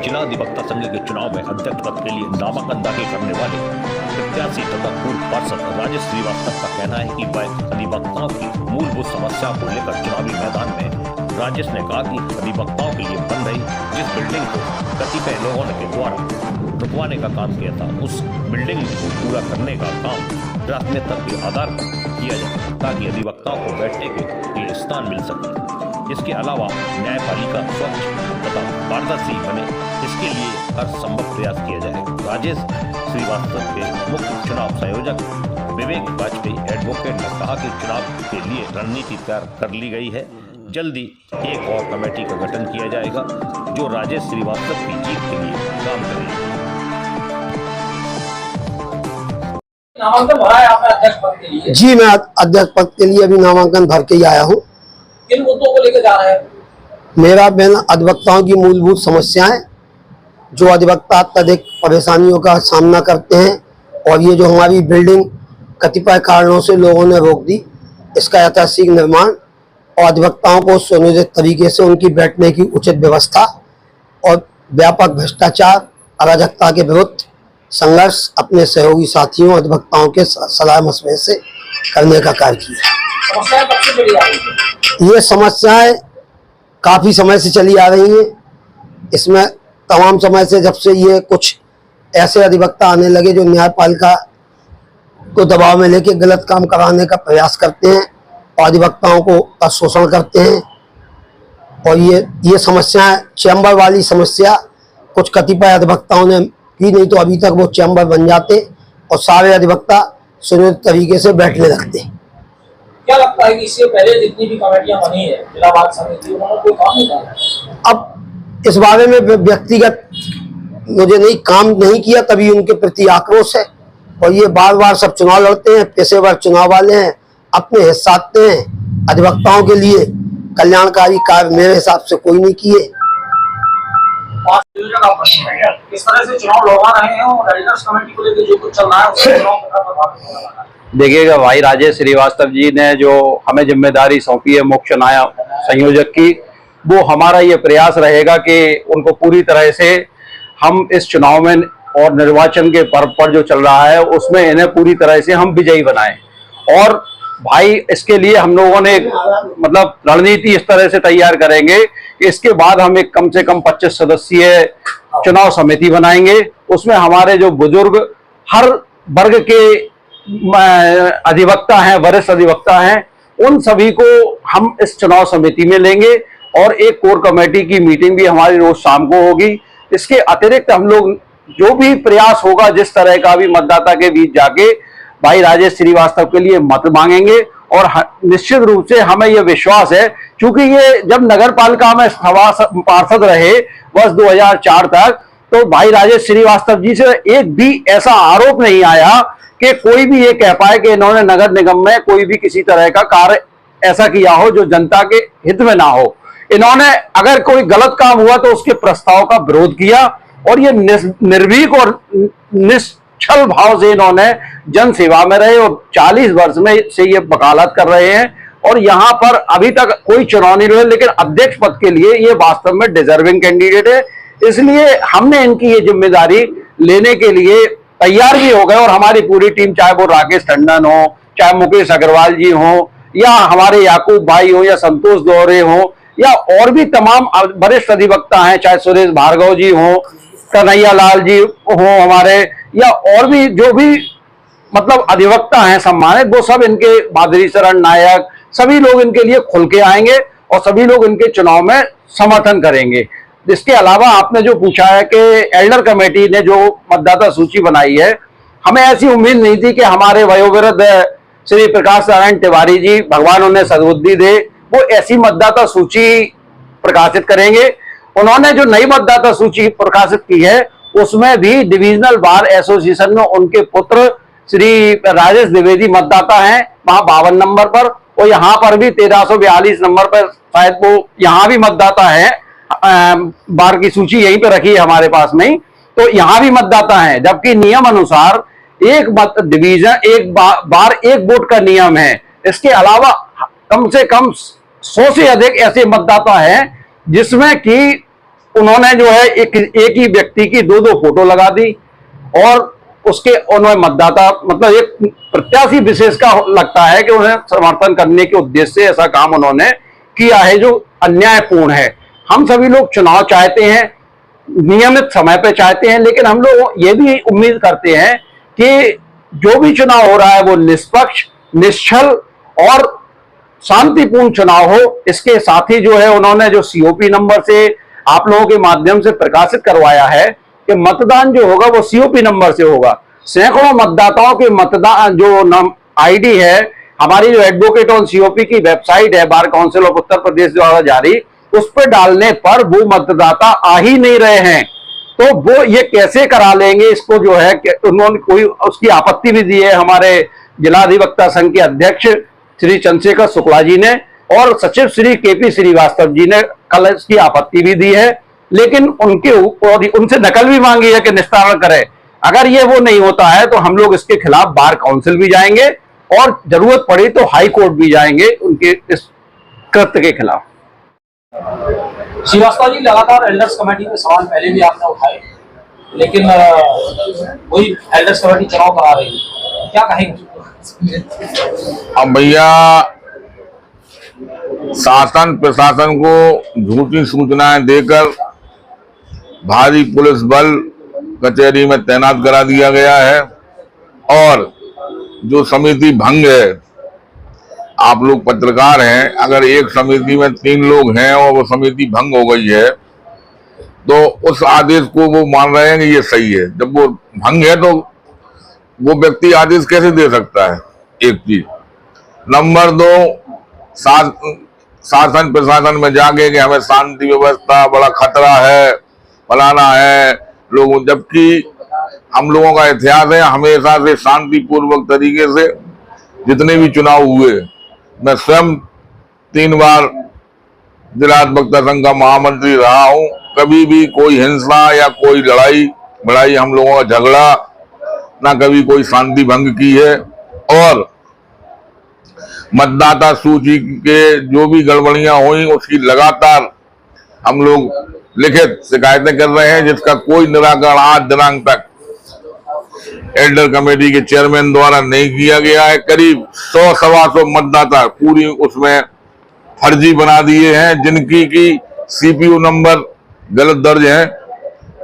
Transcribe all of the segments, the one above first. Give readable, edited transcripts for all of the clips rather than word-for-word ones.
जिला अधिवक्ता संघ के चुनाव में अध्यक्ष पद के लिए नामांकन दाखिल करने वाले प्रत्याशी तथा पूर्व पार्षद राजेश श्रीवास्तव का कहना है कि वह अधिवक्ताओं की मूलभूत समस्या को लेकर चुनावी मैदान में राजेश ने कहा कि अधिवक्ताओं के लिए बन रही जिस बिल्डिंग को कतिपय लोगों के द्वारा रुकवाने का काम किया था, उस बिल्डिंग को पूरा करने का काम प्राथमिकता के आधार पर किया जाए ताकि अधिवक्ताओं को बैठने के लिए स्थान मिल सके। इसके अलावा न्यायपालिका स्वच्छ तथा पारदर्शी बने, इसके लिए हर संभव प्रयास किया जाए। राजेश श्रीवास्तव के मुख्य चुनाव संयोजक विवेक वाजपेयी एडवोकेट ने कहा कि चुनाव के लिए रणनीति तैयार कर ली गई है। जल्दी एक और कमेटी का गठन किया जाएगा जो राजेश श्रीवास्तव की जीत के लिए काम करेगी। नामांकन भरा है आपने अध्यक्ष पद के लिए? जी, मैं अध्यक्ष पद के लिए अभी नामांकन भर के ही आया हूँ। किन मुद्दों को लेकर जा रहे हैं? मेरा अधिवक्ताओं की मूलभूत समस्याएं, जो अधिवक्ता अत्यधिक परेशानियों का सामना करते हैं, और ये जो हमारी बिल्डिंग कतिपय कारणों से लोगों ने रोक दी, इसका यथाशीघ्र निर्माण और अधिवक्ताओं को सुनियोजित तरीके से उनकी बैठने की उचित व्यवस्था और व्यापक भ्रष्टाचार अराजकता के विरुद्ध संघर्ष अपने सहयोगी साथियों अधिवक्ताओं के सलाह मशवरे से करने का कार्य किया। समस्याएं कब से चली आ रही है? ये समस्याएं काफ़ी समय से चली आ रही हैं। इसमें तमाम समय से, जब से ये कुछ ऐसे अधिवक्ता आने लगे जो न्यायपालिका को दबाव में लेके गलत काम कराने का प्रयास करते हैं और अधिवक्ताओं को शोषण करते हैं, और ये समस्याएं चैम्बर वाली समस्या कुछ कतिपय अधिवक्ताओं ने की, नहीं तो अभी तक वो चैम्बर बन जाते और सारे अधिवक्ता सुनियोजित तरीके से बैठने लगते। क्या लगता है कि इससे पहले जितनी भी कमेटियां बनी है जिला बाल समिति, उन्होंने कोई काम नहीं किया? अब इस बारे में व्यक्तिगत मुझे नहीं काम नहीं किया, तभी उनके प्रति आक्रोश है। और ये बार बार सब चुनाव लड़ते हैं, पेशेवर चुनाव वाले हैं, अपने हिस्साते हैं। अधिवक्ताओं के लिए कल्याणकारी कार्य मेरे हिसाब से कोई नहीं किए। किस तरह से चुनाव लड़वा रहे हैं और एडिटर्स कमेटी को लेकर जो कुछ चल रहा है उससे चुनाव प्रभावित। देखिएगा भाई, राजेश श्रीवास्तव जी ने जो हमें जिम्मेदारी सौंपी है मुख्य न्याय संयोजक की, वो हमारा ये प्रयास रहेगा कि उनको पूरी तरह से हम इस चुनाव में और निर्वाचन के पर्व पर जो चल रहा है उसमें इन्हें पूरी तरह से हम विजयी बनाएं। और भाई इसके लिए हम लोगों ने मतलब रणनीति इस तरह से तैयार करेंगे कि इसके बाद हम एक कम से कम 25 सदस्यीय चुनाव समिति बनाएंगे। उसमें हमारे जो बुजुर्ग हर वर्ग के अधिवक्ता हैं, वरिष्ठ अधिवक्ता हैं, उन सभी को हम इस चुनाव समिति में लेंगे और एक कोर कमेटी की मीटिंग भी हमारी रोज शाम को होगी। इसके अतिरिक्त हम लोग जो भी प्रयास होगा, जिस तरह का भी मतदाता के बीच जाके भाई राजेश श्रीवास्तव के लिए मत मांगेंगे। और निश्चित रूप से हमें यह विश्वास है, क्योंकि ये जब नगर पालिका में पार्षद रहे वर्ष 2004 तक, तो भाई राजेश श्रीवास्तव जी से एक भी ऐसा आरोप नहीं आया कि कोई भी ये कह पाए कि इन्होंने नगर निगम में कोई भी किसी तरह का कार्य ऐसा किया हो जो जनता के हित में ना हो। इन्होंने अगर कोई गलत काम हुआ तो उसके प्रस्ताव का विरोध किया, और ये निर्भीक और निश्चल भाव से इन्होंने जन सेवा में रहे और 40 वर्ष में से ये वकालत कर रहे हैं। और यहाँ पर अभी तक कोई चुनाव नहीं लड़े, लेकिन अध्यक्ष पद के लिए ये वास्तव में डिजर्विंग कैंडिडेट है। इसलिए हमने इनकी ये जिम्मेदारी लेने के लिए तैयार भी हो गए, और हमारी पूरी टीम, चाहे वो राकेश टंडन हो, चाहे मुकेश अग्रवाल जी हो, या हमारे याकूब भाई हो, या संतोष दोहरे हो, या और भी तमाम वरिष्ठ अधिवक्ता हैं, चाहे सुरेश भार्गव जी हो, कन्हैया लाल जी हो हमारे, या और भी जो भी मतलब अधिवक्ता हैं सम्मानित, वो सब इनके माधुरी शरण नायक, सभी लोग इनके लिए खुल के आएंगे और सभी लोग इनके चुनाव में समर्थन करेंगे। इसके अलावा आपने जो पूछा है कि एल्डर कमेटी ने जो मतदाता सूची बनाई है, हमें ऐसी उम्मीद नहीं थी कि हमारे वयोवृद्ध श्री प्रकाश नारायण तिवारी जी, भगवान उन्हें सद्बुद्धि दे, वो ऐसी मतदाता सूची प्रकाशित करेंगे। उन्होंने जो नई मतदाता सूची प्रकाशित की है उसमें भी डिविजनल बार एसोसिएशन में उनके पुत्र श्री राजेश द्विवेदी मतदाता हैं, वहां 52 नंबर पर, और यहाँ पर भी 1342 नंबर पर शायद वो यहाँ भी मतदाता है। बार की सूची यहीं पे रखी है हमारे पास में ही, तो यहाँ भी मतदाता है। जबकि नियम अनुसार एक मत डिवीजन एक बार एक वोट का नियम है। इसके अलावा कम से कम 100 से अधिक ऐसे मतदाता हैं जिसमें कि उन्होंने जो है एक ही व्यक्ति की दो फोटो लगा दी और उसके उन्होंने मतदाता मतलब एक प्रत्याशी विशेष का लगता है कि उन्हें समर्थन करने के उद्देश्य से ऐसा काम उन्होंने किया है जो अन्यायपूर्ण है। हम सभी लोग चुनाव चाहते हैं, नियमित समय पे चाहते हैं, लेकिन हम लोग ये भी उम्मीद करते हैं कि जो भी चुनाव हो रहा है वो निष्पक्ष, निश्चल और शांतिपूर्ण चुनाव हो। इसके साथ ही जो है उन्होंने जो सीओपी नंबर से आप लोगों के माध्यम से प्रकाशित करवाया है कि मतदान जो होगा वो सीओपी नंबर से होगा। सैकड़ों मतदाताओं के मतदान जो आईडी है, हमारी जो एडवोकेट ऑन सीओपी की वेबसाइट है bar council of Uttar Pradesh द्वारा जारी, उस पर डालने पर वो मतदाता आ ही नहीं रहे हैं। तो वो ये कैसे करा लेंगे, इसको जो है उन्होंने कोई उसकी आपत्ति भी दी है हमारे जिला अधिवक्ता संघ के अध्यक्ष श्री चंद्रशेखर शुक्ला जी ने और सचिव श्री केपी श्रीवास्तव जी ने कल इसकी आपत्ति भी दी है, लेकिन उनसे नकल भी मांगी है कि निस्तारण करें। अगर ये वो नहीं होता है तो हम लोग इसके खिलाफ बार काउंसिल भी जाएंगे और जरूरत पड़ी तो हाई कोर्ट भी जाएंगे उनके इस कृत्य के खिलाफ। श्रीवास्तव जी, लगातार एल्डर्स कमेटी के सवाल पहले भी आपने उठाए, लेकिन वही एल्डर्स कमेटी चुनाव करा रही है, क्या कहेंगे? अब भैया शासन प्रशासन को झूठी सूचनाएं देकर भारी पुलिस बल कचहरी में तैनात करा दिया गया है और जो समिति भंग है, आप लोग पत्रकार हैं, अगर एक समिति में 3 लोग हैं और वो समिति भंग हो गई है तो उस आदेश को वो मान रहे हैं कि ये सही है। जब वो भंग है तो वो व्यक्ति आदेश कैसे दे सकता है? एक चीज। नंबर 2, शासन प्रशासन में जाके कि हमें शांति व्यवस्था बड़ा खतरा है, फलाना है लोग, जबकि हम लोगों का इतिहास है हमेशा से शांतिपूर्वक तरीके से जितने भी चुनाव हुए, मैं स्वयं 3 बार जिला अधिवक्ता संघ का महामंत्री रहा हूं, कभी भी कोई हिंसा या कोई लड़ाई बड़ाई, हम लोगों का झगड़ा ना कभी कोई शांति भंग की है। और मतदाता सूची के जो भी गड़बड़ियां हुई उसकी लगातार हम लोग लिखित शिकायतें कर रहे हैं, जिसका कोई निराकरण आज दिनांक तक एल्डर कमेटी के चेयरमैन द्वारा नहीं किया गया है। करीब 100-125 मतदाता पूरी उसमें फर्जी बना दिए हैं, जिनकी की सीपीयू नंबर गलत दर्ज है,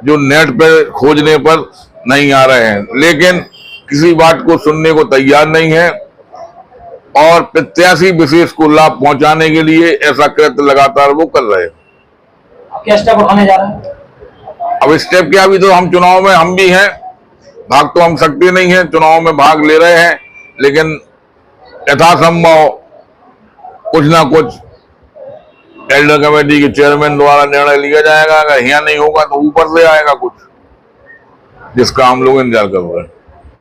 जो नेट पर खोजने पर नहीं आ रहे हैं, लेकिन किसी बात को सुनने को तैयार नहीं है और प्रत्याशी विशेष को लाभ पहुंचाने के लिए ऐसा कृत्य लगातार वो कर रहे हैं। क्या स्टेप उठाने जा रहे हैं? अब स्टेप क्या, अभी तो हम चुनाव में हम भी हैं, भाग तो हम सकते नहीं हैं, चुनाव में भाग ले रहे हैं, लेकिन यथासंभव कुछ ना कुछ एल्डर कमेटी के चेयरमैन द्वारा निर्णय लिया जाएगा। अगर यहाँ नहीं होगा तो ऊपर से आएगा कुछ, जिसका हम लोग इंतजार कर रहे हैं।